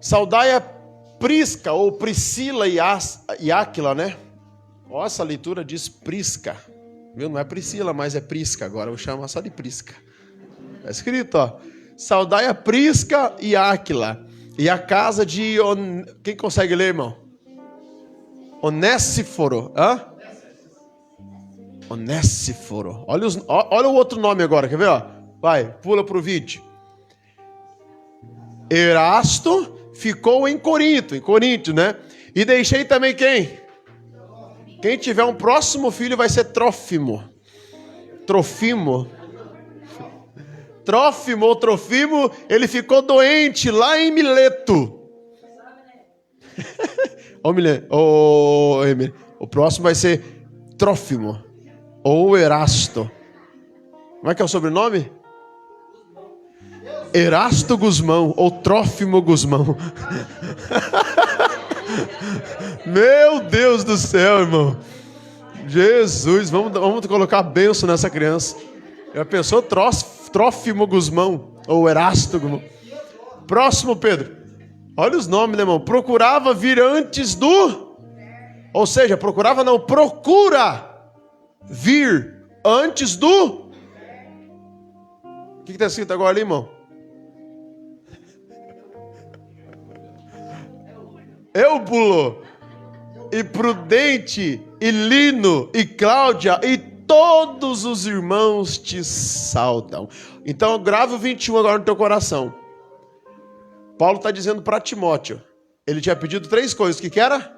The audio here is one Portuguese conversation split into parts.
Saudai a Prisca, ou Priscila e Áquila, né? Ó, essa leitura diz Prisca. Viu? Não é Priscila, mas é Prisca. Agora eu vou chamar só de Prisca. Está escrito, ó. Saudai a Prisca e Áquila. E a casa de... Quem consegue ler, irmão? Onéssiforo. Hã? Onéssiforo. Olha o outro nome agora, quer ver? Ó? Vai, pula para o vídeo. Erasto ficou em Corinto, né? E deixei também quem? Quem tiver um próximo filho vai ser Trófimo. Trofimo, ele ficou doente lá em Mileto. O próximo vai ser Trófimo ou Erasto. Como é que é o sobrenome? Erasto Guzmão ou Trófimo Guzmão. Meu Deus do céu, irmão. Jesus, vamos colocar a bênção nessa criança. Já pensou Trófimo Guzmão ou Erasto Guzmão? Próximo, Pedro. Olha os nomes, né, irmão? Procurava vir antes do... Ou seja, procura vir antes do... O que está escrito agora ali, irmão? Eubulo, e Prudente, e Lino, e Cláudia, e todos os irmãos te saudam. Então grave o 21 agora no teu coração. Paulo está dizendo para Timóteo, ele tinha pedido 3 coisas, o que era?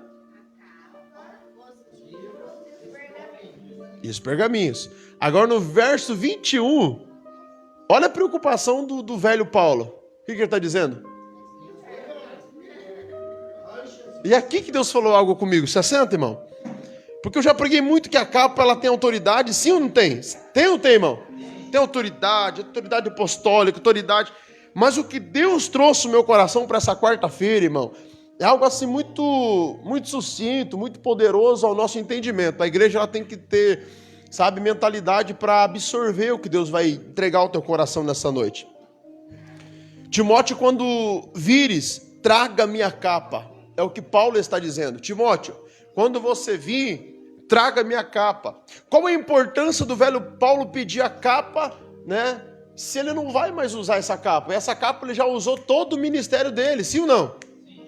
E os pergaminhos. Agora no verso 21, olha a preocupação do velho Paulo. O que ele está dizendo? E aqui que Deus falou algo comigo. Você senta, irmão? Porque eu já preguei muito que a capa ela tem autoridade. Sim ou não tem? Tem ou não tem, irmão? Tem autoridade apostólica, autoridade. Mas o que Deus trouxe no meu coração para essa quarta-feira, irmão, é algo assim muito, muito sucinto, muito poderoso ao nosso entendimento. A igreja ela tem que ter, sabe, mentalidade para absorver o que Deus vai entregar ao teu coração nessa noite. Timóteo, quando vires, traga minha capa. É o que Paulo está dizendo. Timóteo, quando você vir, traga minha capa. Qual a importância do velho Paulo pedir a capa, né? Se ele não vai mais usar essa capa. Essa capa ele já usou todo o ministério dele, sim ou não?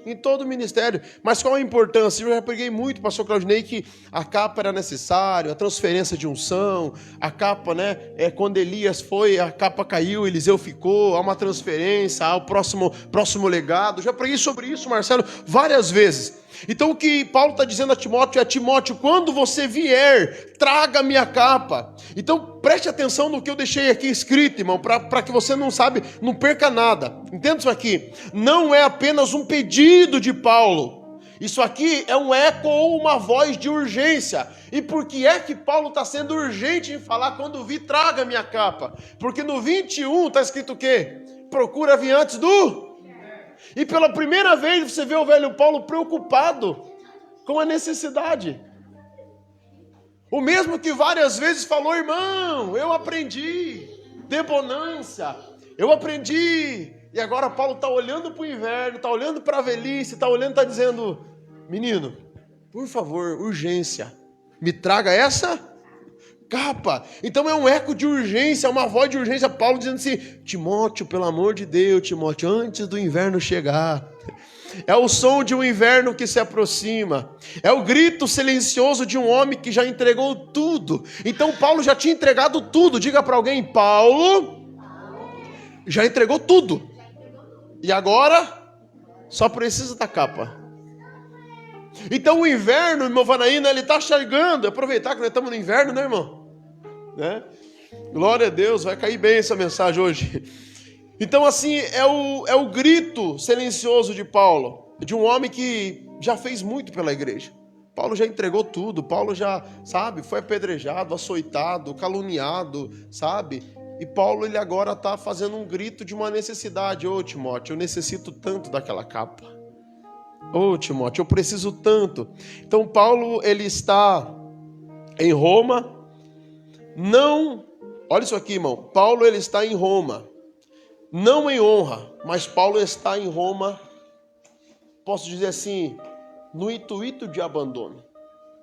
Em todo o ministério. Mas qual a importância? Eu já preguei muito, pastor Claudinei, que a capa era necessária, a transferência de unção, a capa, né? Quando Elias foi, a capa caiu, Eliseu ficou, há uma transferência, há o próximo legado. Já preguei sobre isso, Marcelo, várias vezes. Então o que Paulo está dizendo a Timóteo é: Timóteo, quando você vier, traga a minha capa. Então preste atenção no que eu deixei aqui escrito, irmão, para que você não perca nada. Entenda isso aqui. Não é apenas um pedido de Paulo. Isso aqui é um eco ou uma voz de urgência. E por que é que Paulo está sendo urgente em falar quando vir, traga a minha capa? Porque no 21 está escrito o quê? Procura vir antes do... E pela primeira vez você vê o velho Paulo preocupado com a necessidade. O mesmo que várias vezes falou: irmão, eu aprendi debonância, eu aprendi. E agora Paulo está olhando para o inverno, está olhando para a velhice, está olhando e está dizendo: menino, por favor, urgência, me traga essa capa. Então é um eco de urgência, uma voz de urgência. Paulo dizendo assim: Timóteo, pelo amor de Deus, Timóteo, antes do inverno chegar. É o som de um inverno que se aproxima. É o grito silencioso de um homem que já entregou tudo. Então Paulo já tinha entregado tudo. Diga para alguém: Paulo já entregou tudo. E agora só precisa da capa. Então o inverno, irmão Vanaína, ele está chegando. Aproveitar que nós estamos no inverno, né, irmão? Né? Glória a Deus, vai cair bem essa mensagem hoje. Então assim, é o grito silencioso de Paulo, de um homem que já fez muito pela igreja. Paulo já entregou tudo, Paulo já, sabe, foi apedrejado, açoitado, caluniado, sabe? E Paulo, ele agora está fazendo um grito de uma necessidade. Ô Timóteo, eu necessito tanto daquela capa. Ô Timóteo, eu preciso tanto. Então Paulo, ele está em Roma. Não, olha isso aqui, irmão. Paulo, ele está em Roma. Não em honra, mas Paulo está em Roma posso dizer assim, no intuito de abandono.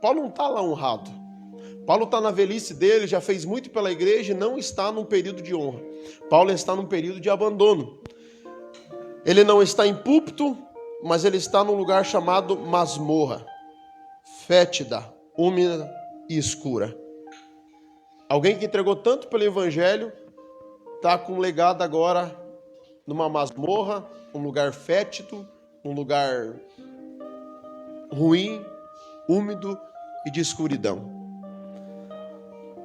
Paulo não está lá honrado. Paulo está na velhice dele, já fez muito pela igreja e não está num período de honra. Paulo está num período de abandono. Ele não está em púlpito, mas ele está num lugar chamado masmorra, fétida, úmida e escura. Alguém que entregou tanto pelo evangelho, está com um legado agora numa masmorra, um lugar fétido, um lugar ruim, úmido e de escuridão.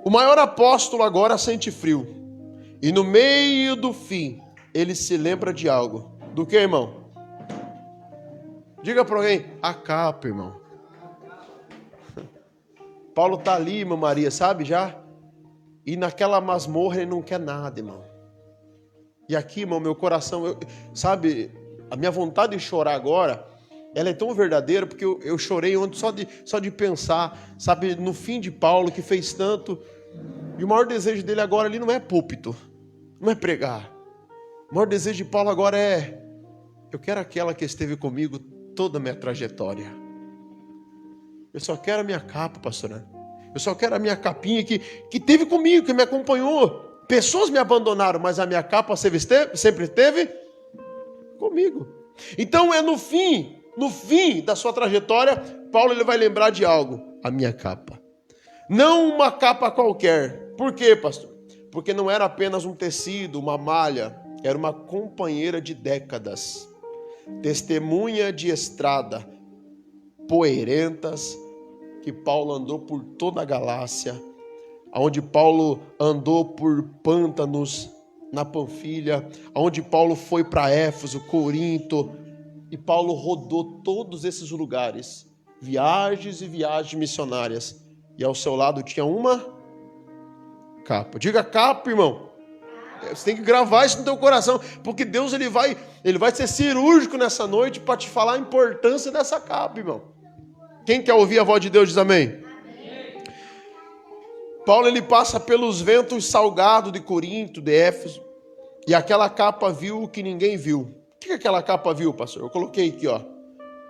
O maior apóstolo agora sente frio. E no meio do fim, ele se lembra de algo. Do que, irmão? Diga para alguém, a capa, irmão. Paulo está ali, irmã Maria, sabe já? E naquela masmorra ele não quer nada, irmão. E aqui, irmão, meu coração, sabe, a minha vontade de chorar agora, ela é tão verdadeira, porque eu chorei ontem só de pensar, sabe, no fim de Paulo, que fez tanto. E o maior desejo dele agora ali não é púlpito, não é pregar. O maior desejo de Paulo agora é, eu quero aquela que esteve comigo toda a minha trajetória. Eu só quero a minha capa, pastor, né? Eu só quero a minha capinha que teve comigo, que me acompanhou. Pessoas me abandonaram, mas a minha capa sempre esteve comigo. Então é no fim da sua trajetória, Paulo ele vai lembrar de algo, a minha capa. Não uma capa qualquer. Por quê, pastor? Porque não era apenas um tecido, uma malha, era uma companheira de décadas, testemunha de estrada, poeirentas, que Paulo andou por toda a Galácia, onde Paulo andou por pântanos na Panfilha, onde Paulo foi para Éfeso, Corinto, e Paulo rodou todos esses lugares, viagens e viagens missionárias, e ao seu lado tinha uma capa. Diga capa, irmão. Você tem que gravar isso no teu coração, porque Deus ele vai ser cirúrgico nessa noite para te falar a importância dessa capa, irmão. Quem quer ouvir a voz de Deus diz amém. Amém. Paulo ele passa pelos ventos salgados de Corinto, de Éfeso, e aquela capa viu o que ninguém viu. O que aquela capa viu, pastor? Eu coloquei aqui, ó.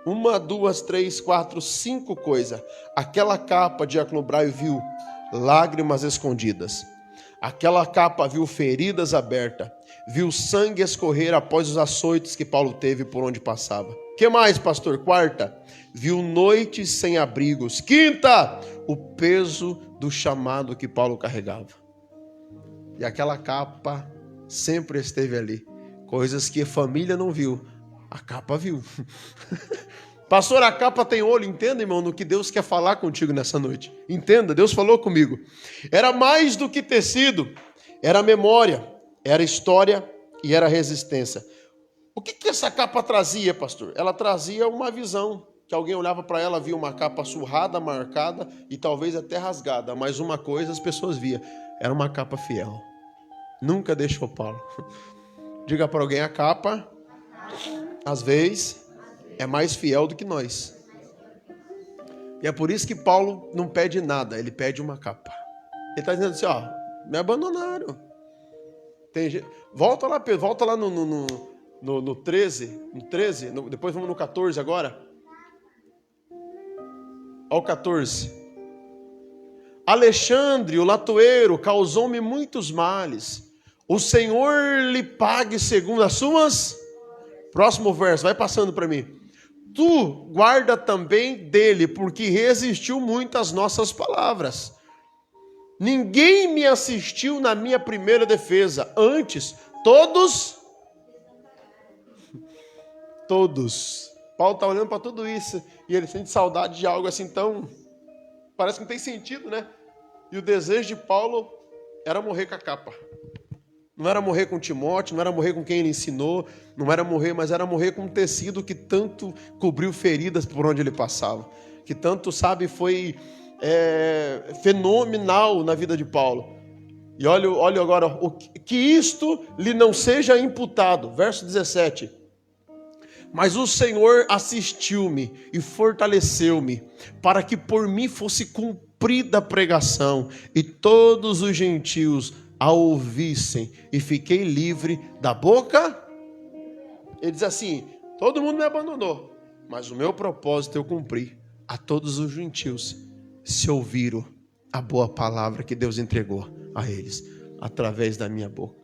1, 2, 3, 4, 5 coisas. Aquela capa, Diácono Braio, viu lágrimas escondidas. Aquela capa viu feridas abertas. Viu sangue escorrer após os açoites que Paulo teve por onde passava. O que mais, pastor? 4, viu noites sem abrigos. 5, o peso do chamado que Paulo carregava. E aquela capa sempre esteve ali. Coisas que a família não viu, a capa viu. Pastor, a capa tem olho. Entenda, irmão, no que Deus quer falar contigo nessa noite. Entenda, Deus falou comigo. Era mais do que tecido, era memória, era história e era resistência. O que essa capa trazia, pastor? Ela trazia uma visão, que alguém olhava para ela, via uma capa surrada, marcada e talvez até rasgada. Mas uma coisa as pessoas viam, era uma capa fiel. Nunca deixou Paulo. Diga para alguém, a capa, às vezes, é mais fiel do que nós. E é por isso que Paulo não pede nada, ele pede uma capa. Ele está dizendo assim, ó, me abandonaram. Volta lá no 13, depois vamos no 14 agora. Ao 14. Alexandre, o latoeiro, causou-me muitos males. O Senhor lhe pague segundo as suas... Próximo verso, vai passando para mim. Tu guarda também dele, porque resistiu muito às nossas palavras. Ninguém me assistiu na minha primeira defesa. Antes, todos. Paulo está olhando para tudo isso e ele sente saudade de algo assim tão... Parece que não tem sentido, né? E o desejo de Paulo era morrer com a capa. Não era morrer com Timóteo, não era morrer com quem ele ensinou, não era morrer, mas era morrer com um tecido que tanto cobriu feridas por onde ele passava. Que tanto, sabe, foi fenomenal na vida de Paulo. E olha agora, que isto lhe não seja imputado. Verso 17. Mas o Senhor assistiu-me e fortaleceu-me, para que por mim fosse cumprida a pregação, e todos os gentios a ouvissem, e fiquei livre da boca. Ele diz assim, todo mundo me abandonou, mas o meu propósito eu cumpri. A todos os gentios se ouviram a boa palavra que Deus entregou a eles, através da minha boca.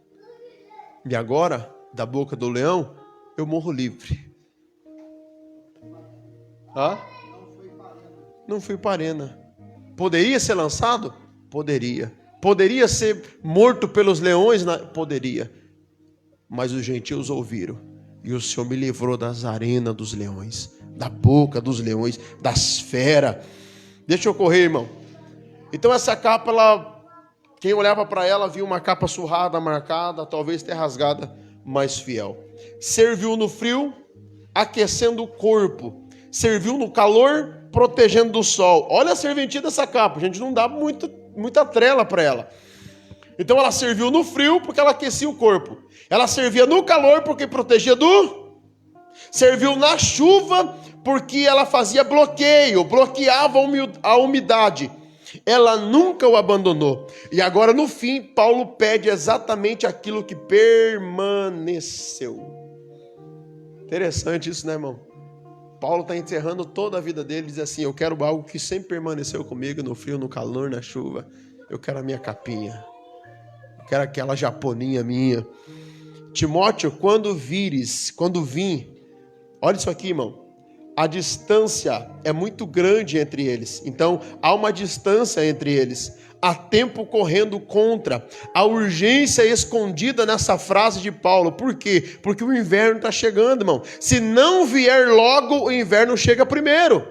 E agora, da boca do leão, eu morro livre. Não fui para a arena. Poderia ser lançado? Poderia. Poderia ser morto pelos leões? Poderia. Mas os gentios ouviram. E o Senhor me livrou das arenas dos leões, da boca dos leões, das feras. Deixa eu correr, irmão. Então essa capa, quem olhava para ela, viu uma capa surrada, marcada, talvez até rasgada, mas fiel. Serviu no frio, aquecendo o corpo. Serviu no calor, protegendo do sol. Olha a serventia dessa capa, gente, não dá muita trela para ela. Então ela serviu no frio porque ela aquecia o corpo. Ela servia no calor porque protegia Serviu na chuva porque ela fazia bloqueio, bloqueava a umidade. Ela nunca o abandonou. E agora no fim, Paulo pede exatamente aquilo que permaneceu. Interessante isso, né, irmão? Paulo está encerrando toda a vida dele, diz assim: eu quero algo que sempre permaneceu comigo, no frio, no calor, na chuva. Eu quero a minha capinha. Eu quero aquela japoninha minha. Timóteo, quando vim, olha isso aqui, irmão. A distância é muito grande entre eles. Então, há uma distância entre eles. Há tempo correndo contra. A urgência escondida nessa frase de Paulo. Por quê? Porque o inverno está chegando, irmão. Se não vier logo, o inverno chega primeiro.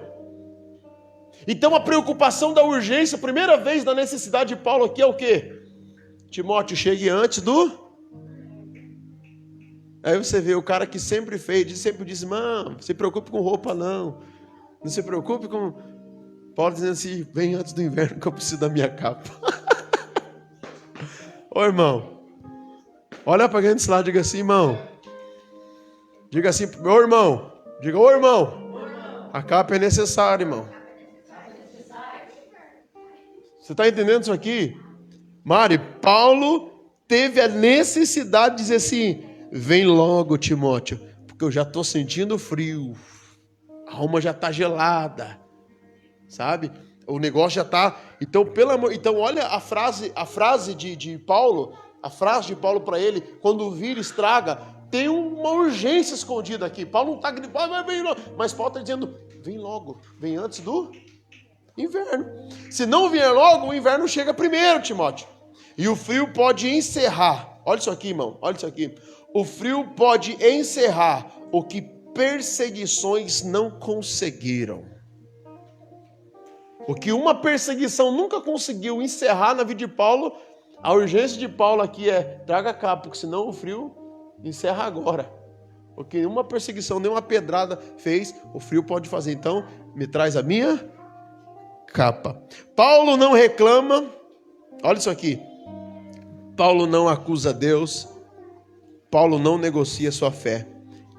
Então, a preocupação da urgência, a primeira vez da necessidade de Paulo aqui é o quê? Timóteo, chegue antes do... Aí você vê o cara que sempre fez, sempre disse: mano, não se preocupe com roupa não. Não se preocupe com... Paulo dizendo assim: vem antes do inverno que eu preciso da minha capa. Ô irmão, olha para quem desse lado, diga assim: irmão. Diga assim: meu irmão. Diga: ô irmão. A capa é necessária, irmão. Você está entendendo isso aqui? Mari, Paulo teve a necessidade de dizer assim: vem logo, Timóteo, porque eu já estou sentindo frio, a alma já está gelada, sabe? O negócio já está... Então, olha a frase de Paulo, a frase de Paulo para ele, quando o vírus estraga, tem uma urgência escondida aqui. Paulo não está gritando, vem logo, mas Paulo está dizendo: vem logo, vem antes do inverno. Se não vier logo, o inverno chega primeiro, Timóteo. E o frio pode encerrar. Olha isso aqui, irmão, olha isso aqui. O frio pode encerrar o que perseguições não conseguiram. O que uma perseguição nunca conseguiu encerrar na vida de Paulo, a urgência de Paulo aqui é: traga a capa, porque senão o frio encerra agora. O que uma perseguição, nem uma pedrada fez, o frio pode fazer. Então, me traz a minha capa. Paulo não reclama. Olha isso aqui. Paulo não acusa Deus. Paulo não negocia sua fé.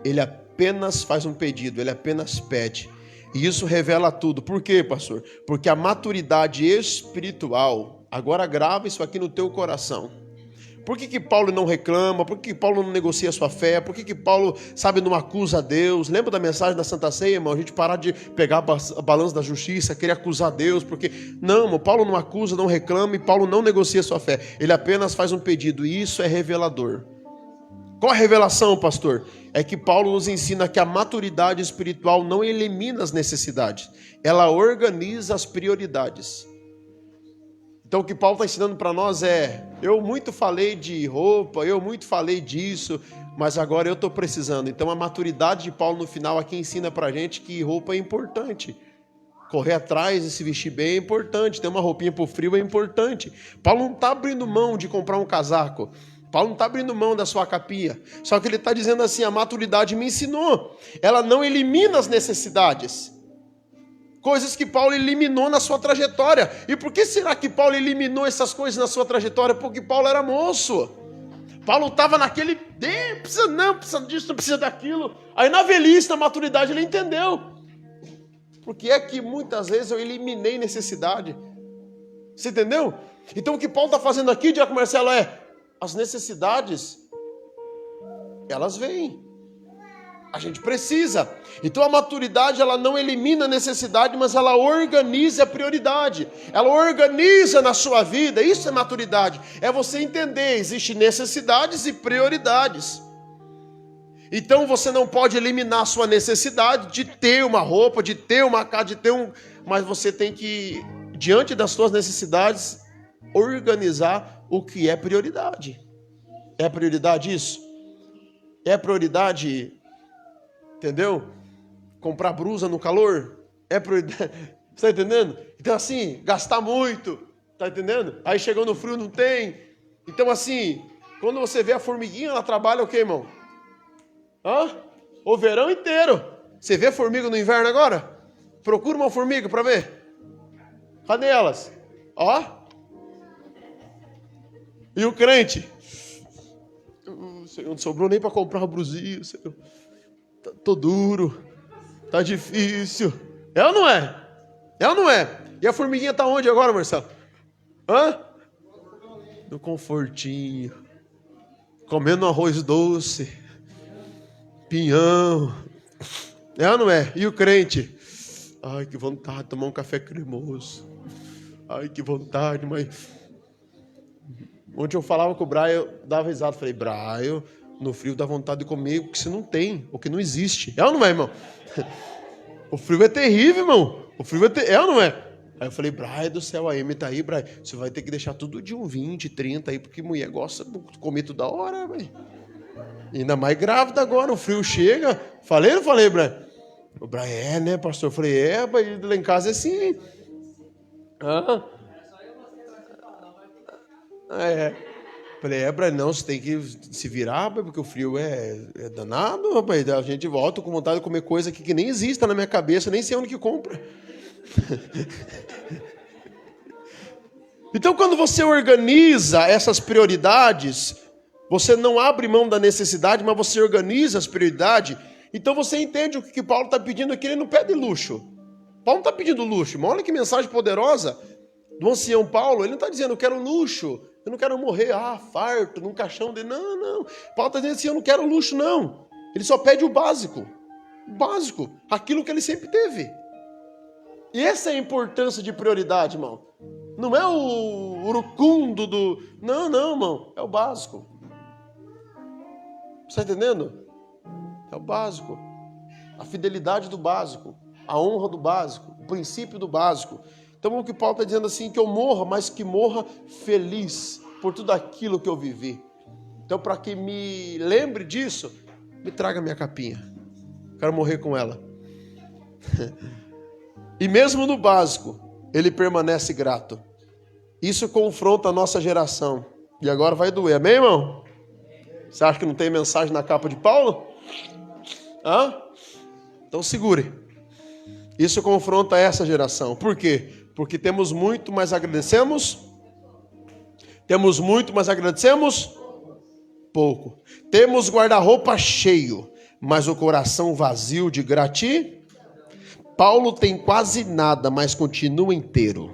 Ele apenas faz um pedido, ele apenas pede. E isso revela tudo. Por quê, pastor? Porque a maturidade espiritual, agora grava isso aqui no teu coração. Por que Paulo não reclama? Por que Paulo não negocia sua fé? Por que Paulo, não acusa Deus? Lembra da mensagem da Santa Ceia, irmão? A gente parar de pegar a balança da justiça, querer acusar Deus, porque... Não, irmão, Paulo não acusa, não reclama, e Paulo não negocia sua fé. Ele apenas faz um pedido, e isso é revelador. Qual a revelação, pastor? É que Paulo nos ensina que a maturidade espiritual não elimina as necessidades, ela organiza as prioridades. Então o que Paulo está ensinando para nós é: eu muito falei de roupa, eu muito falei disso, mas agora eu estou precisando. Então a maturidade de Paulo no final aqui ensina para a gente que roupa é importante. Correr atrás e se vestir bem é importante, ter uma roupinha para o frio é importante. Paulo não está abrindo mão de comprar um casaco. Paulo não está abrindo mão da sua capinha. Só que ele está dizendo assim: a maturidade me ensinou. Ela não elimina as necessidades. Coisas que Paulo eliminou na sua trajetória. E por que será que Paulo eliminou essas coisas na sua trajetória? Porque Paulo era moço. Paulo estava naquele... precisa disso, não precisa daquilo. Aí na velhice, na maturidade, ele entendeu. Porque é que muitas vezes eu eliminei necessidade. Você entendeu? Então o que Paulo está fazendo aqui, Diácono Marcelo, é... as necessidades, elas vêm. A gente precisa. Então a maturidade, ela não elimina a necessidade, mas ela organiza a prioridade. Ela organiza na sua vida. Isso é maturidade. É você entender, existem necessidades e prioridades. Então você não pode eliminar a sua necessidade de ter uma roupa, de ter uma casa, de ter um... Mas você tem que, diante das suas necessidades, organizar o que é prioridade. É prioridade isso? É prioridade... Entendeu? Comprar blusa no calor é prioridade. Você está entendendo? Então, assim, gastar muito. Está entendendo? Aí chegou no frio, não tem. Então, assim, quando você vê a formiguinha, ela trabalha o quê, irmão? O verão inteiro. Você vê formiga no inverno agora? Procura uma formiga para ver. Cadê elas? E o crente? Senhor, não sobrou nem para comprar uma blusinha, Senhor. Tô duro, tá difícil. É ou não é? É ou não é? E a formiguinha tá onde agora, Marcelo? No confortinho. Comendo arroz doce. Pinhão. É ou não é? E o crente? Ai, que vontade de tomar um café cremoso. Ai, que vontade, mas... Ontem eu falava com o Brian, eu dava risada. Falei, Brian... No frio dá vontade de comer o que você não tem, o que não existe. É ou não é, irmão? O frio é terrível, irmão. O frio é ou não é? Aí eu falei, Brian do céu, a Amy tá aí, Brian. Você vai ter que deixar tudo de 20, 30 aí, porque mulher gosta de comer toda hora, velho. Ainda mais grávida agora, o frio chega. Falei ou não falei, Brian? O Brian, né, pastor? Eu falei, mas lá em casa é assim. Falei, Brian, não, você tem que se virar, porque o frio é danado, rapaz. A gente volta com vontade de comer coisa que nem exista na minha cabeça, nem sei onde que compra. Então, quando você organiza essas prioridades, você não abre mão da necessidade, mas você organiza as prioridades. Então, você entende o que Paulo está pedindo aqui, ele não pede luxo. Paulo não está pedindo luxo, mas olha que mensagem poderosa do ancião Paulo. Ele não está dizendo, eu quero luxo. Eu não quero morrer, farto, num caixão dele. Não. Paulo está dizendo assim, eu não quero luxo, não. Ele só pede o básico. O básico. Aquilo que ele sempre teve. E essa é a importância de prioridade, irmão. Não é o urucundo do... Não, irmão. É o básico. Você está entendendo? É o básico. A fidelidade do básico. A honra do básico. O princípio do básico. Então o que Paulo está dizendo assim, que eu morra, mas que morra feliz por tudo aquilo que eu vivi. Então para que me lembre disso, me traga minha capinha. Quero morrer com ela. E mesmo no básico, ele permanece grato. Isso confronta a nossa geração. E agora vai doer, amém, irmão? Você acha que não tem mensagem na capa de Paulo? Então segure. Isso confronta essa geração. Por quê? Porque temos muito, mas agradecemos? Temos muito, mas agradecemos? Pouco. Temos guarda-roupa cheio, mas o coração vazio de gratidão. Paulo tem quase nada, mas continua inteiro.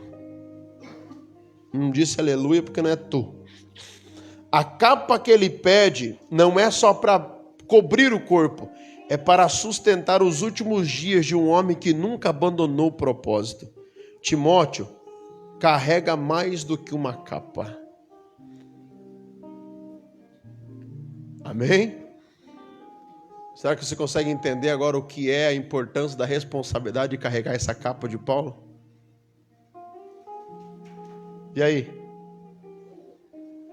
Não disse aleluia porque não é tu. A capa que ele pede não é só para cobrir o corpo, é para sustentar os últimos dias de um homem que nunca abandonou o propósito. Timóteo carrega mais do que uma capa. Amém? Será que você consegue entender agora o que é a importância da responsabilidade de carregar essa capa de Paulo? E aí?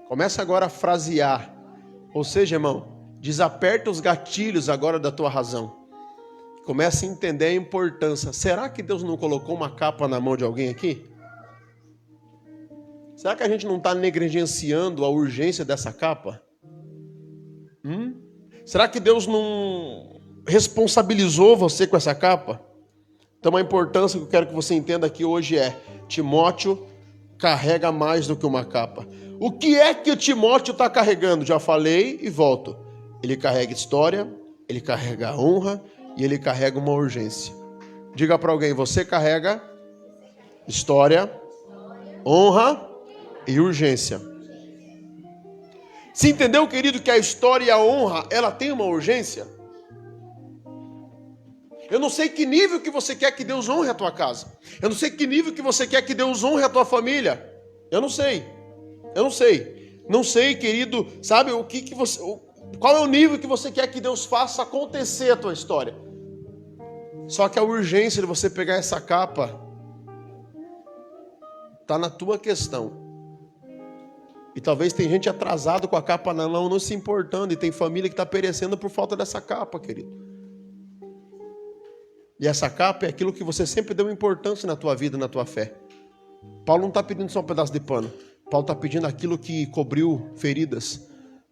Começa agora a frasear. Ou seja, irmão, desaperta os gatilhos agora da tua razão. Comece a entender a importância. Será que Deus não colocou uma capa na mão de alguém aqui? Será que a gente não está negligenciando a urgência dessa capa? Será que Deus não responsabilizou você com essa capa? Então a importância que eu quero que você entenda aqui hoje é: Timóteo carrega mais do que uma capa. O que é que o Timóteo está carregando? Já falei e volto. Ele carrega história, ele carrega honra, e ele carrega uma urgência. Diga para alguém, você carrega história, honra e urgência. Se entendeu, querido, que a história e a honra, ela tem uma urgência? Eu não sei que nível que você quer que Deus honre a tua casa. Eu não sei que nível que você quer que Deus honre a tua família. Eu não sei. Não sei, querido, sabe qual é o nível que você quer que Deus faça acontecer a tua história. Só que a urgência de você pegar essa capa está na tua questão. E talvez tem gente atrasado com a capa na mão, não se importando, e tem família que está perecendo por falta dessa capa, querido. E essa capa é aquilo que você sempre deu importância na tua vida, na tua fé. Paulo não está pedindo só um pedaço de pano. Paulo está pedindo aquilo que cobriu feridas,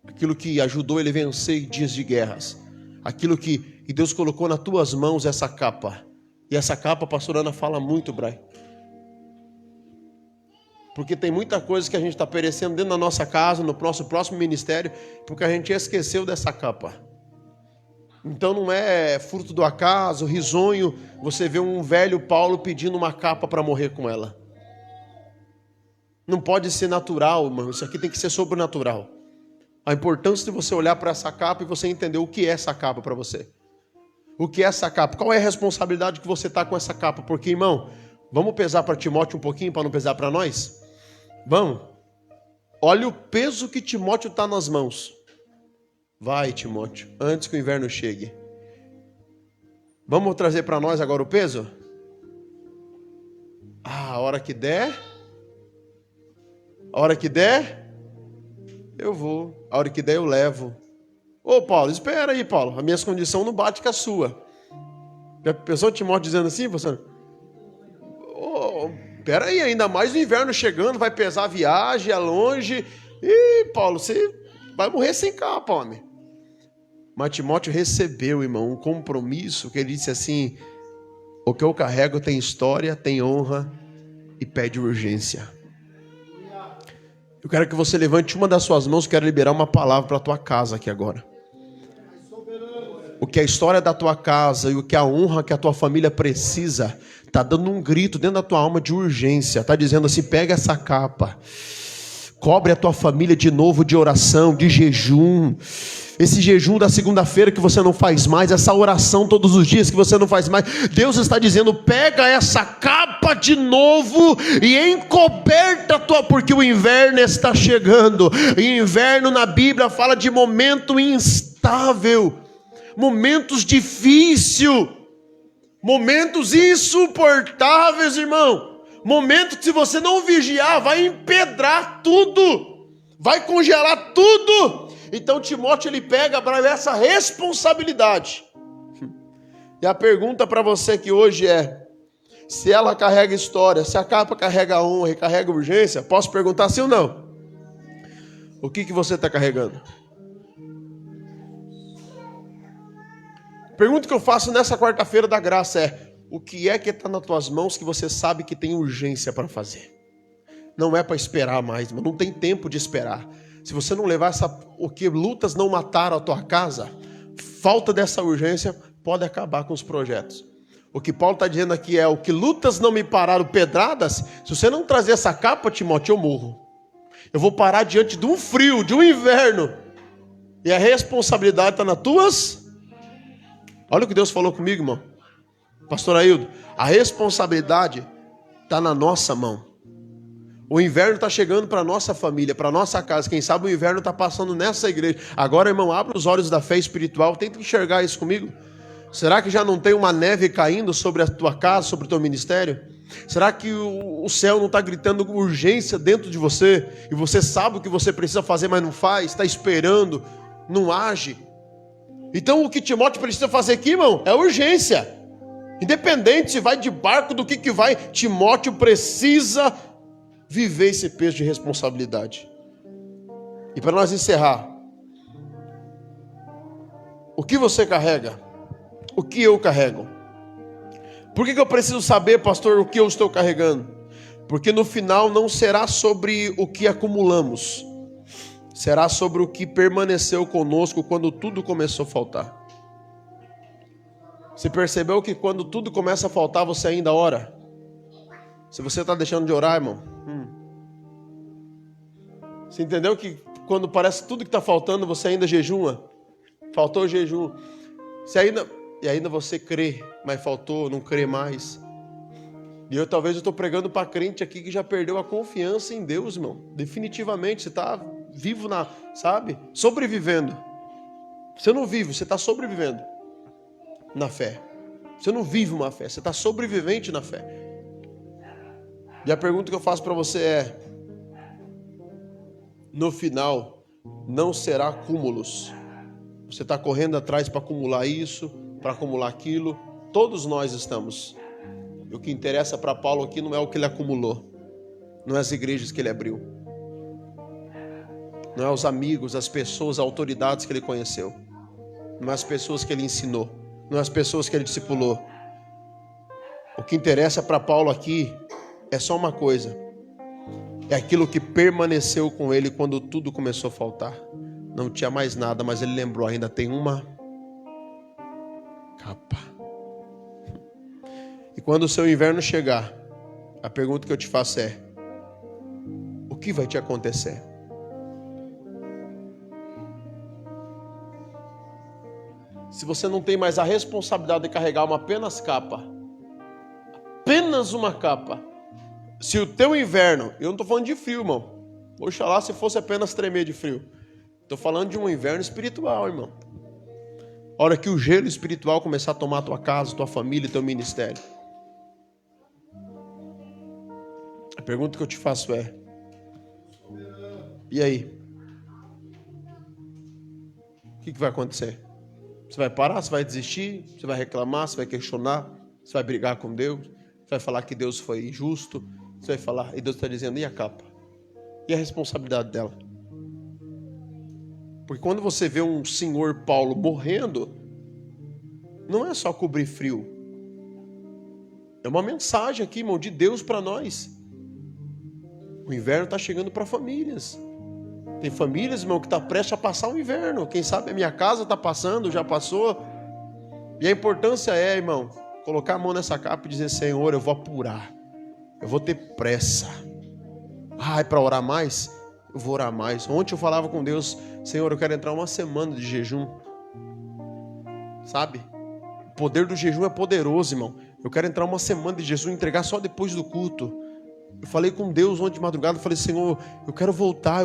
aquilo que ajudou ele a vencer dias de guerras, aquilo que Deus colocou nas tuas mãos, essa capa. E essa capa, a pastora Ana fala muito, Bray. Porque tem muita coisa que a gente está perecendo dentro da nossa casa, no nosso próximo ministério, porque a gente esqueceu dessa capa. Então não é fruto do acaso, risonho, você vê um velho Paulo pedindo uma capa para morrer com ela. Não pode ser natural, irmão. Isso aqui tem que ser sobrenatural. A importância de você olhar para essa capa e você entender o que é essa capa para você. O que é essa capa? Qual é a responsabilidade que você está com essa capa? Porque, irmão, vamos pesar para Timóteo um pouquinho para não pesar para nós? Vamos? Olha o peso que Timóteo está nas mãos. Vai, Timóteo, antes que o inverno chegue. Vamos trazer para nós agora o peso? A hora que der, eu vou. A hora que der, eu levo. Ô, Paulo, espera aí, Paulo. A minha condição não bate com a sua. Já pensou Timóteo dizendo assim, pastor? Ô, espera aí, ainda mais o inverno chegando, vai pesar a viagem, é longe. Ih, Paulo, você vai morrer sem capa, homem. Mas Timóteo recebeu, irmão, um compromisso que ele disse assim: o que eu carrego tem história, tem honra e pede urgência. Eu quero que você levante uma das suas mãos, quero liberar uma palavra para a tua casa aqui agora. O que a história da tua casa e o que a honra que a tua família precisa, está dando um grito dentro da tua alma de urgência. Está dizendo assim: pega essa capa, cobre a tua família de novo de oração, de jejum. Esse jejum da segunda-feira que você não faz mais, essa oração todos os dias que você não faz mais, Deus está dizendo: pega essa capa de novo e encoberta a tua, porque o inverno está chegando. E inverno na Bíblia fala de momento instável, momentos difíceis, momentos insuportáveis, irmão. Momento que se você não vigiar, vai empedrar tudo, vai congelar tudo. Então Timóteo, ele pega essa responsabilidade. E a pergunta para você que hoje é: se ela carrega história, se a capa carrega honra e carrega urgência, posso perguntar sim ou não? O que você está carregando? A pergunta que eu faço nessa quarta-feira da graça é: o que é que está nas tuas mãos que você sabe que tem urgência para fazer? Não é para esperar mais, mas não tem tempo de esperar. Se você não levar o que lutas não mataram a tua casa, falta dessa urgência pode acabar com os projetos. O que Paulo está dizendo aqui é: o que lutas não me pararam pedradas, se você não trazer essa capa, Timóteo, eu morro. Eu vou parar diante de um frio, de um inverno. E a responsabilidade está nas tuas. Olha o que Deus falou comigo, irmão. Pastor Aildo, a responsabilidade está na nossa mão. O inverno está chegando para a nossa família, para a nossa casa. Quem sabe o inverno está passando nessa igreja. Agora, irmão, abra os olhos da fé espiritual. Tenta enxergar isso comigo. Será que já não tem uma neve caindo sobre a tua casa, sobre o teu ministério? Será que o céu não está gritando urgência dentro de você? E você sabe o que você precisa fazer, mas não faz? Está esperando, não age? Então o que Timóteo precisa fazer aqui, irmão, é urgência. Independente se vai de barco, do que vai, Timóteo precisa viver esse peso de responsabilidade. E para nós encerrar, o que você carrega? O que eu carrego? Por que eu preciso saber, pastor, o que eu estou carregando? Porque no final não será sobre o que acumulamos, será sobre o que permaneceu conosco quando tudo começou a faltar. Você percebeu que quando tudo começa a faltar, você ainda ora? Se você está deixando de orar, irmão, você entendeu que quando parece tudo que está faltando, você ainda jejuma? Faltou o jejum. Você ainda... E ainda você crê, mas faltou, não crê mais. E talvez eu estou pregando para crente aqui que já perdeu a confiança em Deus, irmão. Definitivamente, você está vivo sabe? Sobrevivendo. Você não vive, você está sobrevivendo na fé. Você não vive uma fé, você está sobrevivente na fé. E a pergunta que eu faço para você é: no final, não será cúmulos. Você está correndo atrás para acumular isso, para acumular aquilo. Todos nós estamos. E o que interessa para Paulo aqui não é o que ele acumulou, não é as igrejas que ele abriu, não é os amigos, as pessoas, as autoridades que ele conheceu, não é as pessoas que ele ensinou, não é as pessoas que ele discipulou. O que interessa para Paulo aqui é só uma coisa: é aquilo que permaneceu com ele quando tudo começou a faltar. Não tinha mais nada, mas ele lembrou: ainda tem uma capa. E quando o seu inverno chegar, a pergunta que eu te faço é: o que vai te acontecer? Se você não tem mais a responsabilidade de carregar uma apenas uma capa, se o teu inverno, eu não estou falando de frio, irmão, oxalá se fosse apenas tremer de frio, estou falando de um inverno espiritual, irmão. A hora que o gelo espiritual começar a tomar a tua casa, tua família e teu ministério, a pergunta que eu te faço é: e aí? O que vai acontecer? Você vai parar? Você vai desistir? Você vai reclamar? Você vai questionar? Você vai brigar com Deus? Você vai falar que Deus foi injusto? Você vai falar, e Deus está dizendo: e a capa? E a responsabilidade dela? Porque quando você vê um senhor Paulo morrendo, não é só cobrir frio. É uma mensagem aqui, irmão, de Deus para nós. O inverno está chegando para famílias. Tem famílias, irmão, que está prestes a passar o inverno. Quem sabe a minha casa está passando, já passou. E a importância é, irmão, colocar a mão nessa capa e dizer: Senhor, eu vou apurar. Eu vou ter pressa. É para orar mais? Eu vou orar mais. Ontem eu falava com Deus: Senhor, eu quero entrar uma semana de jejum. Sabe? O poder do jejum é poderoso, irmão. Eu quero entrar uma semana de jejum e entregar só depois do culto. Eu falei com Deus ontem de madrugada, eu falei: Senhor, eu quero voltar,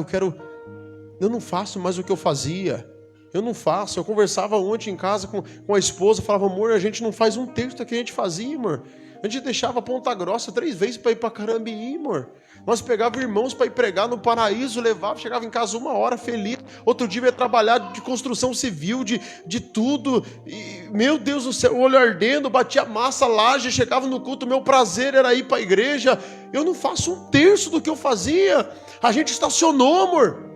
eu não faço mais o que eu fazia. Eu não faço. Eu conversava ontem em casa com a esposa, falava: amor, a gente não faz um terço do que a gente fazia, amor. A gente deixava Ponta Grossa 3 vezes para ir para Carambeí, amor. Nós pegávamos irmãos para ir pregar no Paraíso, levava, chegava em casa 1 hora feliz. Outro dia ia trabalhar de construção civil, de tudo. E, meu Deus do céu, o olho ardendo, batia massa, laje, chegava no culto, meu prazer era ir para a igreja. Eu não faço um terço do que eu fazia. A gente estacionou, amor.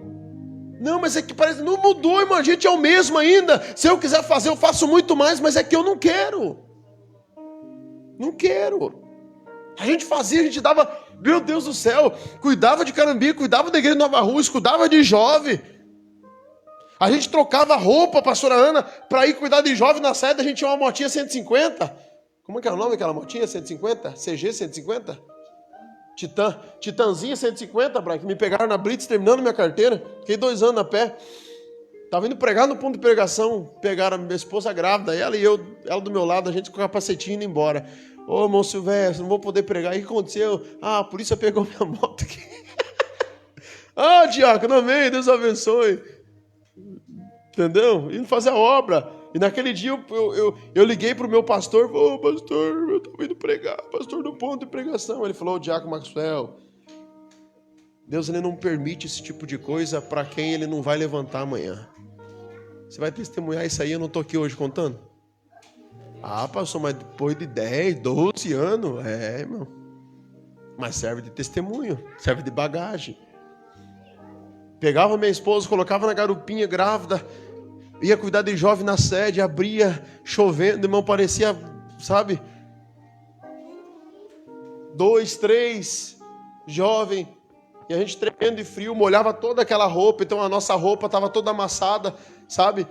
Não, mas é que parece, não mudou, irmão, a gente é o mesmo ainda. Se eu quiser fazer, eu faço muito mais, mas é que eu não quero. Não quero. A gente fazia, a gente dava, meu Deus do céu, cuidava de Carambeí, cuidava da igreja de Nova Rússia, cuidava de jovem. A gente trocava roupa, pastora Ana, para ir cuidar de jovem. Na saída a gente tinha uma motinha 150. Como é que era o nome daquela motinha 150? CG 150? Titanzinha 150, Brian, que me pegaram na Blitz terminando minha carteira. Fiquei 2 anos a pé. Estava indo pregar no ponto de pregação. Pegaram a minha esposa grávida, ela e eu, ela do meu lado, a gente com o capacetinho indo embora. Ô, irmão Silvestre, não vou poder pregar. E o que aconteceu? A polícia pegou minha moto aqui. Diácono, amém, Deus abençoe. Entendeu? Indo fazer a obra. E naquele dia eu liguei para o meu pastor. Ô, pastor, eu estou indo pregar. Pastor do ponto de pregação. Ele falou: Diácono Maxwell, Deus ele não permite esse tipo de coisa para quem ele não vai levantar amanhã. Você vai testemunhar isso aí? Eu não estou aqui hoje contando? Pastor, mas depois de 10, 12 anos, irmão. Mas serve de testemunho, serve de bagagem. Pegava minha esposa, colocava na garupinha grávida, ia cuidar de jovem na sede, abria, chovendo, irmão, parecia, sabe? 2, 3, jovem, e a gente tremendo de frio, molhava toda aquela roupa, então a nossa roupa estava toda amassada, sabe?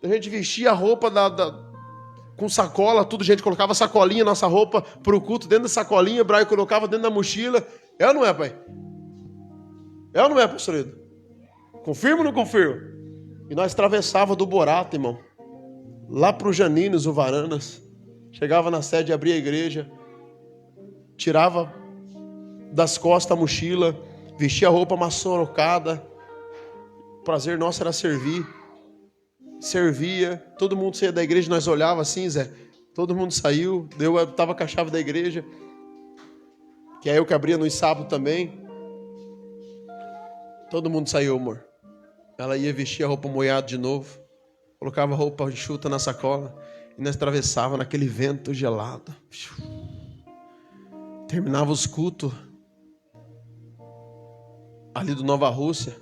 A gente vestia a roupa com sacola, tudo, a gente colocava sacolinha, nossa roupa para o culto, dentro da sacolinha, Brian colocava dentro da mochila. É ou não é, pai? É ou não é, pastorito? Confirma ou não confirma? E nós atravessava do Borata, irmão. lá para o Janinos, o Varanas. Chegava na sede, abria a igreja, tirava das costas a mochila, vestia a roupa maçorocada. O prazer nosso era servir. Servia, todo mundo saía da igreja, nós olhava assim, Zé. Todo mundo saiu, eu estava com a chave da igreja, que é eu que abria nos sábados também. Todo mundo saiu, amor. Ela ia vestir a roupa molhada de novo, colocava a roupa enxuta na sacola e nós atravessava naquele vento gelado. Terminava os cultos ali do Nova Rússia.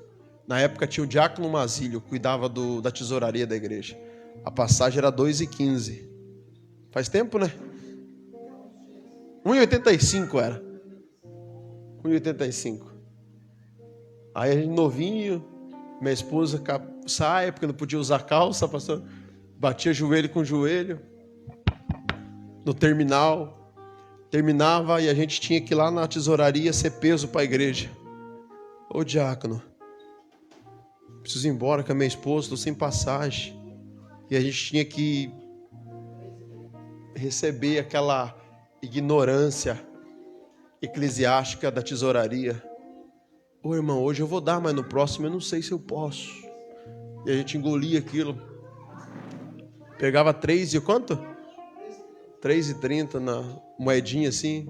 Na época tinha o diácono Mazílio, cuidava da tesouraria da igreja. A passagem era 2,15. Faz tempo, né? 1,85 era. 1,85. Aí a gente novinho, minha esposa saia, porque não podia usar calça, pastor. Batia joelho com joelho. No terminal. Terminava e a gente tinha que ir lá na tesouraria ser peso para a igreja. Ô diácono, preciso ir embora com a minha esposa, estou sem passagem. E a gente tinha que receber aquela ignorância eclesiástica da tesouraria. Ô irmão, hoje eu vou dar, mas no próximo eu não sei se eu posso. E a gente engolia aquilo. Pegava 3 e quanto? 3,30 na moedinha assim.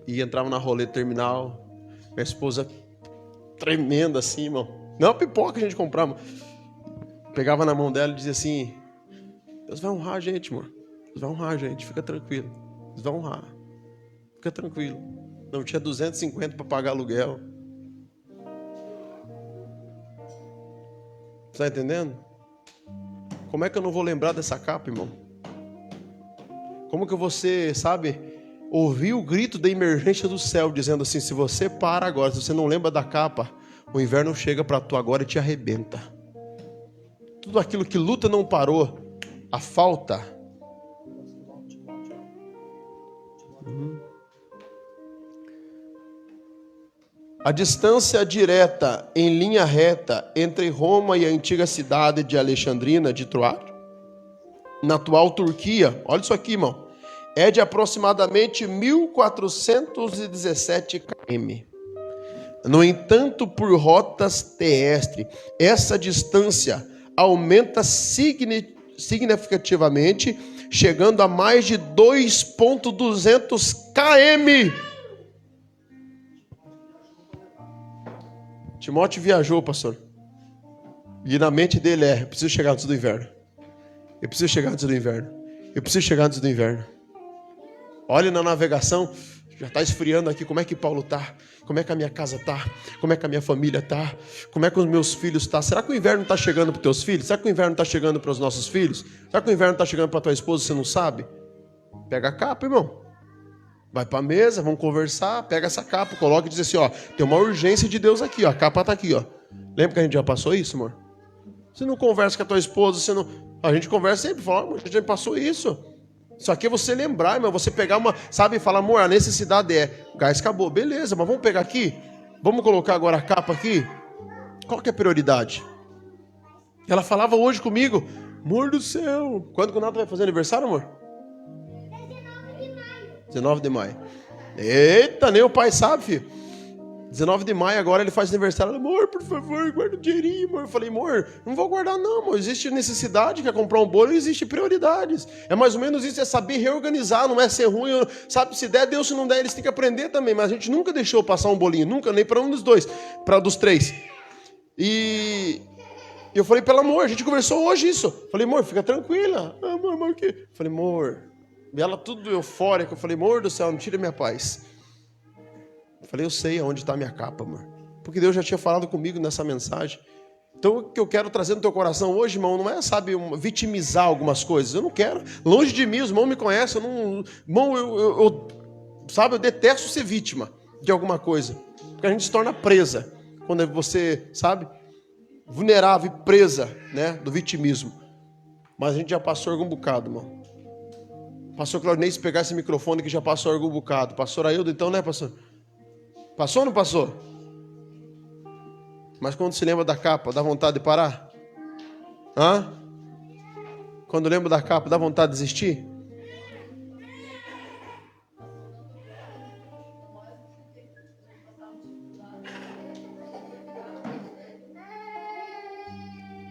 E entrava na roleta terminal. Minha esposa tremenda assim, irmão. Não pipoca a gente comprava. Pegava na mão dela e dizia assim: Deus vai honrar a gente, amor. Deus vai honrar a gente, fica tranquilo. Deus vai honrar. Fica tranquilo. Não tinha 250 para pagar aluguel. Está entendendo? Como é que eu não vou lembrar dessa capa, irmão? Como que você, sabe, ouvir o grito da emergência do céu dizendo assim: se você para agora, se você não lembra da capa, o inverno chega para tu agora e te arrebenta. Tudo aquilo que luta não parou, a falta. A distância direta em linha reta entre Roma e a antiga cidade de Alexandrina, de Troar, na atual Turquia, olha isso aqui, irmão, é de aproximadamente 1.417 km. No entanto, por rotas terrestres, essa distância aumenta significativamente, chegando a mais de 2.200 km. Timóteo viajou, pastor. E na mente dele eu preciso chegar antes do inverno. Eu preciso chegar antes do inverno. Eu preciso chegar antes do inverno. Olha na navegação, já está esfriando aqui. Como é que Paulo está? Como é que a minha casa está? Como é que a minha família está? Como é que os meus filhos estão? Será que o inverno está chegando para os teus filhos? Será que o inverno está chegando para os nossos filhos? Será que o inverno está chegando para a tua esposa e você não sabe? Pega a capa, irmão. Vai para a mesa, vamos conversar, pega essa capa, coloca e diz assim, ó, tem uma urgência de Deus aqui, ó, a capa está aqui, ó. Lembra que a gente já passou isso, amor? Você não conversa com a tua esposa, você não... A gente conversa sempre, fala, amor, a gente já passou isso. Isso aqui é você lembrar, irmão, você pegar uma, sabe, e falar, amor, a necessidade é, o gás acabou, beleza, mas vamos pegar aqui? Vamos colocar agora a capa aqui? Qual que é a prioridade? Ela falava hoje comigo, amor do céu, quando que o Nato vai fazer aniversário, amor? 19 de maio. Eita, nem o pai sabe, filho. 19 de maio, agora ele faz aniversário. Amor, por favor, guarda o dinheirinho, amor. Eu falei, amor, não vou guardar não, amor. Existe necessidade, quer comprar um bolo, existe prioridades. É mais ou menos isso, é saber reorganizar, não é ser ruim. Sabe, se der, Deus, se não der, eles têm que aprender também. Mas a gente nunca deixou passar um bolinho, nunca, nem para um dos dois, para dos três. E eu falei, pelo amor, a gente conversou hoje isso. Eu falei, amor, fica tranquila. Amor, o quê? Eu falei, amor... E ela tudo eufórica. Eu falei, amor do céu, não tira minha paz. Eu falei, eu sei aonde está a minha capa, amor. Porque Deus já tinha falado comigo nessa mensagem. Então o que eu quero trazer no teu coração hoje, irmão, não é, sabe, vitimizar algumas coisas. Eu não quero. Longe de mim, os irmãos me conhecem. Irmão, sabe, eu detesto ser vítima de alguma coisa. Porque a gente se torna presa. Quando você, sabe, vulnerável e presa, né, do vitimismo. Mas a gente já passou algum bocado, irmão. Pastor Claudinei, se pegar esse microfone que já passou algum bocado. Pastor Aildo, então, né, pastor? Passou ou não passou? Mas quando se lembra da capa, dá vontade de parar? Hã? Quando lembro da capa, dá vontade de desistir?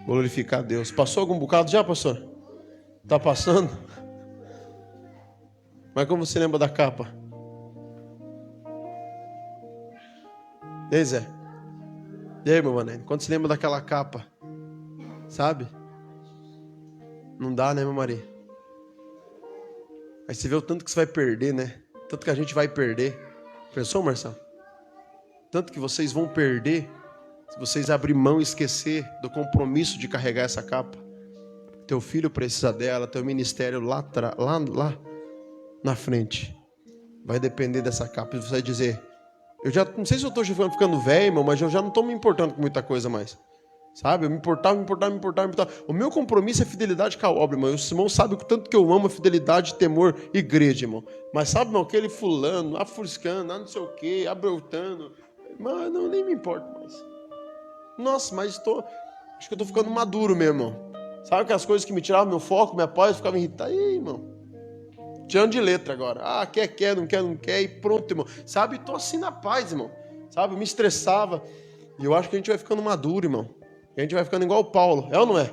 Glorificar a Deus. Passou algum bocado já, pastor? Tá passando? Mas como você lembra da capa? E aí, Zé? E aí, meu mano? Quando você lembra daquela capa? Sabe? Não dá, né, meu Maria? Aí você vê o tanto que você vai perder, né? Tanto que a gente vai perder. Pensou, Marcelo? Tanto que vocês vão perder se vocês abrir mão e esquecer do compromisso de carregar essa capa. Teu filho precisa dela, teu ministério lá na frente. Vai depender dessa capa. E você vai dizer, eu já não sei se eu estou ficando velho, irmão, mas eu já não estou me importando com muita coisa mais. Sabe? Eu me importava. O meu compromisso é fidelidade com a obra, irmão. O Simão sabe o tanto que eu amo a fidelidade, temor, igreja, irmão. Mas sabe, irmão, aquele fulano, afuscando, não sei o quê, abrotando. Mano, eu nem me importo mais. Nossa, mas acho que eu estou ficando maduro mesmo, irmão. Sabe que as coisas que me tiravam meu foco, minha paz, eu ficava irritado. Ih, irmão. Tirando de letra agora. Ah, quer, não quer, e pronto, irmão. Sabe, estou assim na paz, irmão. Sabe, eu me estressava. E eu acho que a gente vai ficando maduro, irmão. A gente vai ficando igual o Paulo. É ou não é?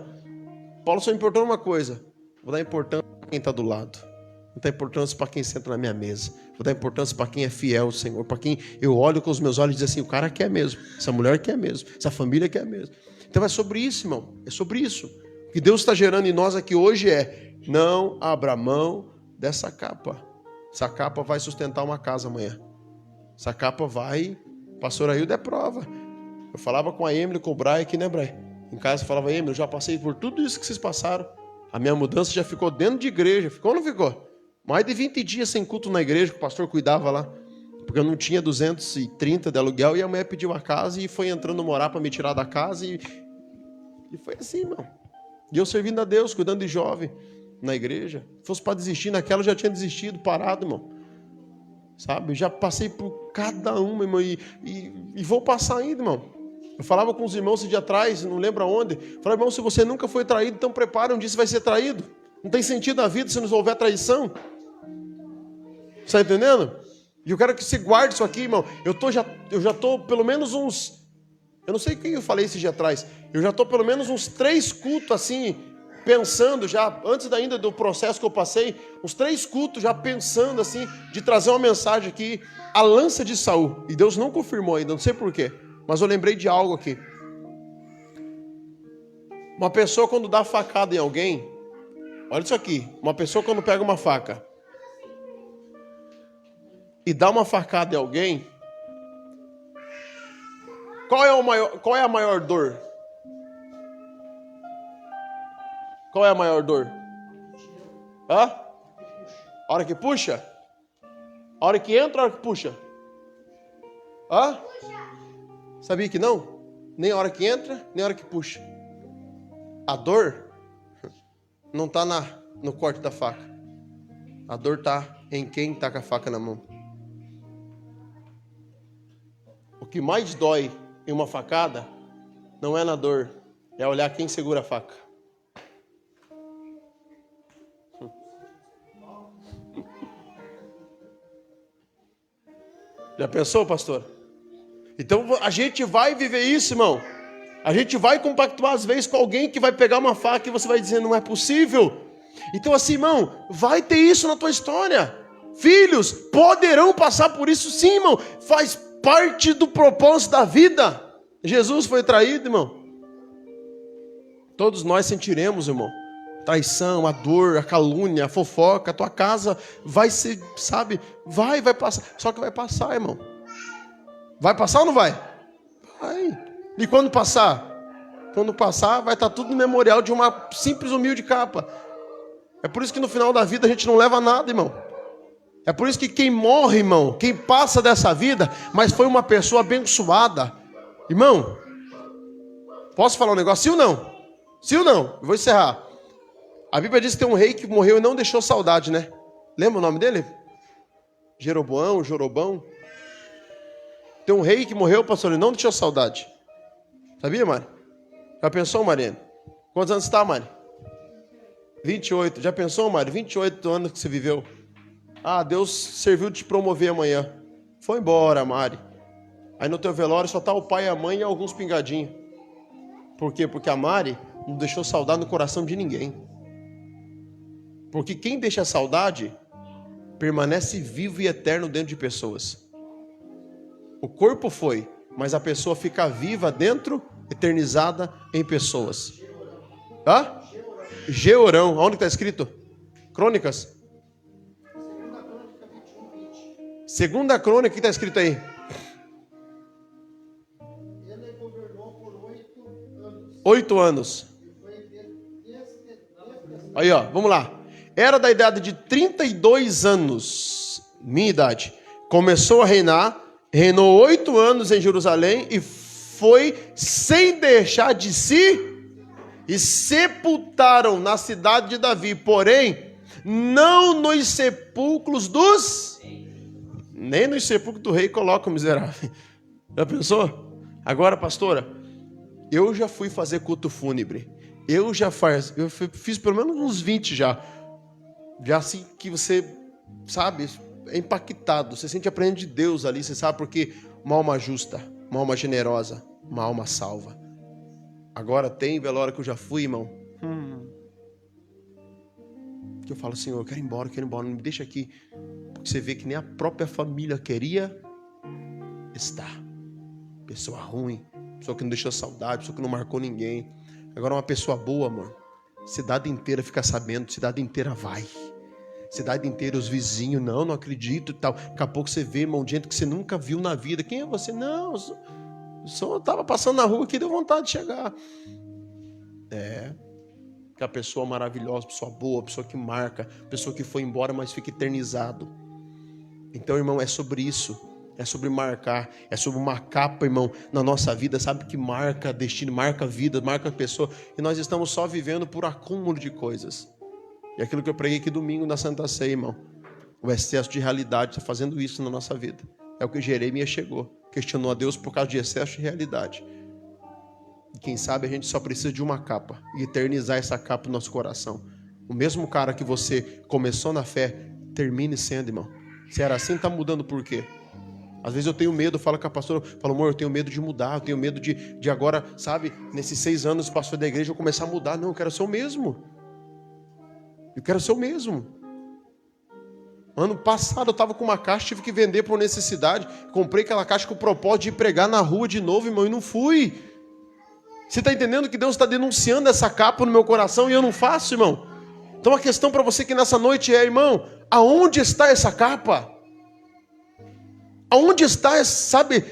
Paulo só importou uma coisa. Vou dar importância para quem está do lado. Vou dar importância para quem senta na minha mesa. Vou dar importância para quem é fiel, Senhor. Para quem eu olho com os meus olhos e diz assim, o cara quer mesmo. Essa mulher quer mesmo. Essa família quer mesmo. Então é sobre isso, irmão. É sobre isso. O que Deus está gerando em nós aqui hoje é, não abra mão dessa capa. Essa capa vai sustentar uma casa amanhã. Essa capa vai... Pastor Aildo é prova. Eu falava com a Emily, com o Brian aqui, né, Brian? Em casa eu falava, Emily, eu já passei por tudo isso que vocês passaram. A minha mudança já ficou dentro de igreja. Ficou ou não ficou? Mais de 20 dias sem culto na igreja, que o pastor cuidava lá. Porque eu não tinha 230 de aluguel e a mulher pediu a casa e foi entrando morar para me tirar da casa. E foi assim, irmão. E eu servindo a Deus, cuidando de jovem na igreja. Se fosse para desistir naquela, eu já tinha desistido, parado, irmão. Sabe? Eu já passei por cada uma, irmão. E vou passar ainda, irmão. Eu falava com os irmãos esse dia atrás, não lembro aonde. Falei, irmão, se você nunca foi traído, então prepara, um dia você vai ser traído. Não tem sentido a vida se não houver traição. Está entendendo? E eu quero que você guarde isso aqui, irmão. Eu já estou pelo menos uns... Eu não sei quem eu falei esse dia atrás. Eu já estou pelo menos uns 3 cultos assim, pensando já, antes ainda do processo que eu passei, uns 3 cultos já pensando assim, de trazer uma mensagem aqui, a lança de Saul. E Deus não confirmou ainda, não sei porquê. Mas eu lembrei de algo aqui. Uma pessoa quando dá facada em alguém, olha isso aqui, uma pessoa quando pega uma faca e dá uma facada em alguém, qual é a maior dor? Qual é a maior dor? Hã? A hora que puxa? A hora que entra, a hora que puxa? Hã? Sabia que não? Nem a hora que entra, nem a hora que puxa. A dor não está no corte da faca. A dor está em quem está com a faca na mão. O que mais dói em uma facada não é na dor, é olhar quem segura a faca. Já pensou, pastor? Então a gente vai viver isso, irmão. A gente vai compactuar às vezes com alguém que vai pegar uma faca e você vai dizer, não é possível. Então assim, irmão, vai ter isso na tua história. Filhos poderão passar por isso sim, irmão. Faz parte do propósito da vida. Jesus foi traído, irmão. Todos nós sentiremos, irmão. Traição, a dor, a calúnia, a fofoca. A tua casa vai ser, sabe, vai passar. Só que vai passar, irmão. Vai passar ou não vai? Vai. E quando passar? Quando passar, vai estar tudo no memorial de uma simples, humilde capa. É por isso que no final da vida a gente não leva nada, irmão. É por isso que quem morre, irmão, quem passa dessa vida, mas foi uma pessoa abençoada. Irmão, posso falar um negócio? Sim ou não? Sim ou não? Eu vou encerrar. A Bíblia diz que tem um rei que morreu e não deixou saudade, né? Lembra o nome dele? Jeroboão, Jorobão. Tem um rei que morreu, pastor, e não deixou saudade. Sabia, Mari? Já pensou, Mariana? Quantos anos você está, Mari? 28. Já pensou, Mário? 28 anos que você viveu. Ah, Deus serviu de te promover amanhã. Foi embora, Mari. Aí no teu velório só tá o pai, a mãe e alguns pingadinhos. Por quê? Porque a Mari não deixou saudade no coração de ninguém. Porque quem deixa saudade permanece vivo e eterno dentro de pessoas. O corpo foi, mas a pessoa fica viva dentro, eternizada em pessoas. Hã? Georão. Onde está escrito? Crônicas? Segunda Crônica, o que está escrito aí? Ele governou por 8 anos. Aí, ó, vamos lá. Era da idade de 32 anos, minha idade. Começou a reinar, reinou 8 anos em Jerusalém e foi sem deixar de si, e sepultaram na cidade de Davi, porém, não nos sepulcros dos... Nem nos sepulcros do rei coloca o miserável. Já pensou? Agora, pastora, eu já fui fazer culto fúnebre. Eu fiz pelo menos uns 20 já. Já assim que você, sabe, é impactado. Você sente a presença de Deus ali, você sabe, porque uma alma justa, uma alma generosa, uma alma salva. Agora tem velório que eu já fui, irmão. Que eu falo, Senhor, eu quero ir embora, não me deixa aqui. Porque você vê que nem a própria família queria estar. Pessoa ruim, pessoa que não deixou saudade, pessoa que não marcou ninguém. Agora uma pessoa boa, mano, cidade inteira fica sabendo, cidade inteira vai. Cidade inteira, os vizinhos, não acredito e tal. Daqui a pouco você vê, irmão, gente que você nunca viu na vida. Quem é você? Não, eu estava passando na rua aqui, deu vontade de chegar. Que a pessoa maravilhosa, pessoa boa, pessoa que marca, pessoa que foi embora, mas fica eternizado. Então, irmão, é sobre isso. É sobre marcar, é sobre uma capa, irmão, na nossa vida, sabe, que marca destino, marca vida, marca pessoa, e nós estamos só vivendo por acúmulo de coisas. E aquilo que eu preguei aqui domingo na Santa Ceia, irmão, o excesso de realidade está fazendo isso na nossa vida. É o que Jeremias chegou, questionou a Deus por causa de excesso de realidade. E quem sabe a gente só precisa de uma capa, e eternizar essa capa no nosso coração. O mesmo cara que você começou na fé, termine sendo, irmão. Se era assim, está mudando por quê? Às vezes eu tenho medo, eu falo com a pastora, falo, amor, eu tenho medo de mudar, eu tenho medo de agora, sabe, nesses 6 anos, pastor da igreja, eu começar a mudar. Não, eu quero ser o mesmo. Eu quero ser o mesmo. Ano passado eu estava com uma caixa, tive que vender por necessidade. Comprei aquela caixa com o propósito de pregar na rua de novo, irmão, e não fui. Você está entendendo que Deus está denunciando essa capa no meu coração e eu não faço, irmão? Então a questão para você que nessa noite é, irmão, aonde está essa capa? Aonde está, sabe,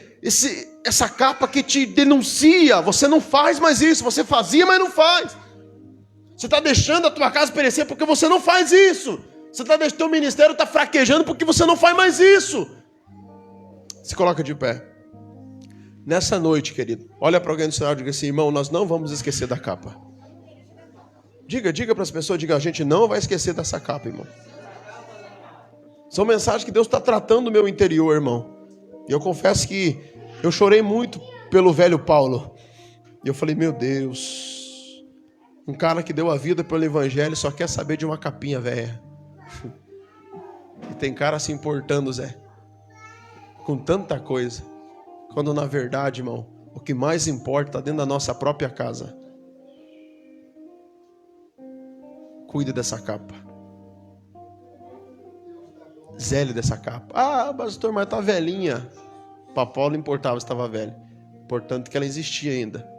essa capa que te denuncia? Você não faz mais isso, você fazia, mas não faz. Você está deixando a tua casa perecer porque você não faz isso. Você está deixando o teu ministério está fraquejando porque você não faz mais isso. Se coloca de pé. Nessa noite, querido, olha para alguém do cenário e diga assim, irmão, nós não vamos esquecer da capa. Diga para as pessoas, a gente não vai esquecer dessa capa, irmão. São mensagens que Deus está tratando no meu interior, irmão. E eu confesso que eu chorei muito pelo velho Paulo. E eu falei, meu Deus, um cara que deu a vida pelo evangelho só quer saber de uma capinha velha. E tem cara se importando, Zé, com tanta coisa. Quando na verdade, irmão, o que mais importa está dentro da nossa própria casa. Cuide dessa capa. Zele dessa capa. Ah, pastor, mas tá velhinha. Para Paulo importava se estava velha. Portanto que ela existia ainda.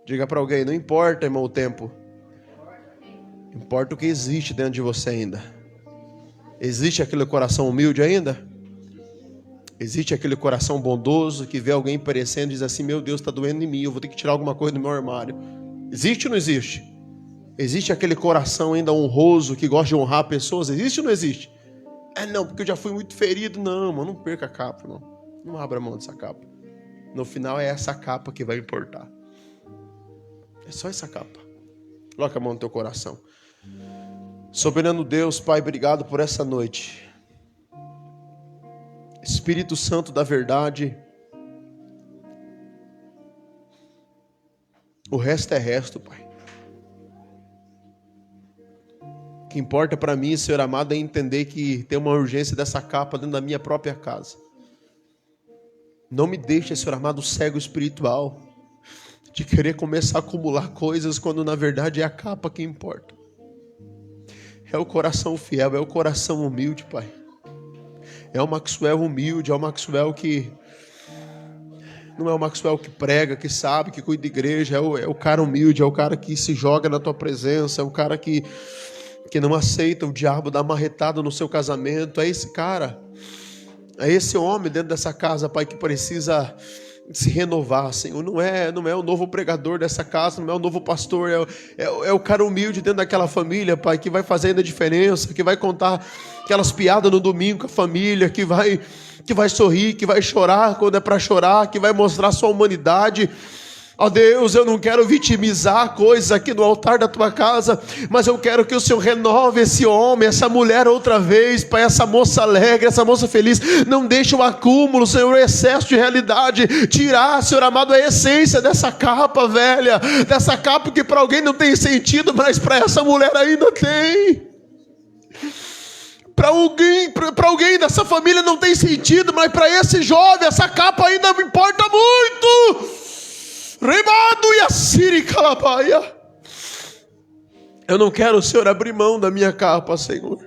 Diga para alguém, não importa, irmão, o tempo. Importa o que existe dentro de você ainda. Existe aquele coração humilde ainda? Existe aquele coração bondoso que vê alguém perecendo e diz assim, meu Deus, está doendo em mim, eu vou ter que tirar alguma coisa do meu armário. Existe ou não existe? Existe aquele coração ainda honroso que gosta de honrar pessoas? Existe ou não existe? Não, porque eu já fui muito ferido. Não, mano, não perca a capa, irmão. Não abra mão dessa capa. No final é essa capa que vai importar. É só essa capa. Coloca a mão no teu coração. Soberano Deus, Pai, obrigado por essa noite. Espírito Santo da verdade. O resto é resto, Pai. que importa para mim, Senhor amado, é entender que tem uma urgência dessa capa dentro da minha própria casa. Não me deixe, Senhor amado, cego espiritual, de querer começar a acumular coisas, quando na verdade é a capa que importa. É o coração fiel, é o coração humilde, Pai. É o Maxwell humilde, é o Maxwell que... Não é o Maxwell que prega, que sabe, que cuida de igreja. É o cara humilde, é o cara que se joga na tua presença, é o cara que não aceita o diabo dar marretada no seu casamento. É esse cara, é esse homem dentro dessa casa, Pai, que precisa se renovar, Senhor. Não é o novo pregador dessa casa, não é o novo pastor, é o cara humilde dentro daquela família, Pai, que vai fazendo a diferença, que vai contar aquelas piadas no domingo com a família, que vai sorrir, que vai chorar quando é para chorar, que vai mostrar sua humanidade. Ó Deus, eu não quero vitimizar coisas aqui no altar da tua casa, mas eu quero que o Senhor renove esse homem, essa mulher outra vez, Pai, essa moça alegre, essa moça feliz. Não deixe o acúmulo, Senhor, o excesso de realidade tirar, Senhor amado, a essência dessa capa velha, dessa capa que para alguém não tem sentido, mas para essa mulher ainda tem. Para alguém dessa família não tem sentido, mas para esse jovem essa capa ainda importa muito. Remado e assiri calabaia. Eu não quero, Senhor, abrir mão da minha capa, Senhor.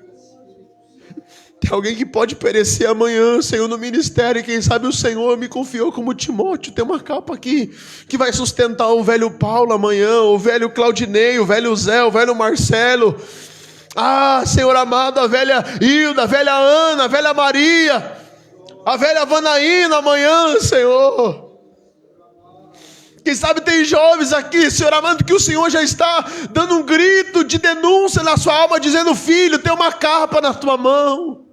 Tem alguém que pode perecer amanhã, Senhor, no ministério. E quem sabe o Senhor me confiou como Timóteo. Tem uma capa aqui que vai sustentar o velho Paulo amanhã, o velho Claudinei, o velho Zé, o velho Marcelo. Ah, Senhor amado, a velha Hilda, a velha Ana, a velha Maria, a velha Vanaína amanhã, Senhor. Quem sabe tem jovens aqui, Senhor amado, que o Senhor já está dando um grito de denúncia na sua alma, dizendo: filho, tem uma capa na tua mão,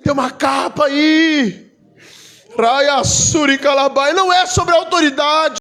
tem uma capa aí. Raia Suri Calabai, não é sobre a autoridade.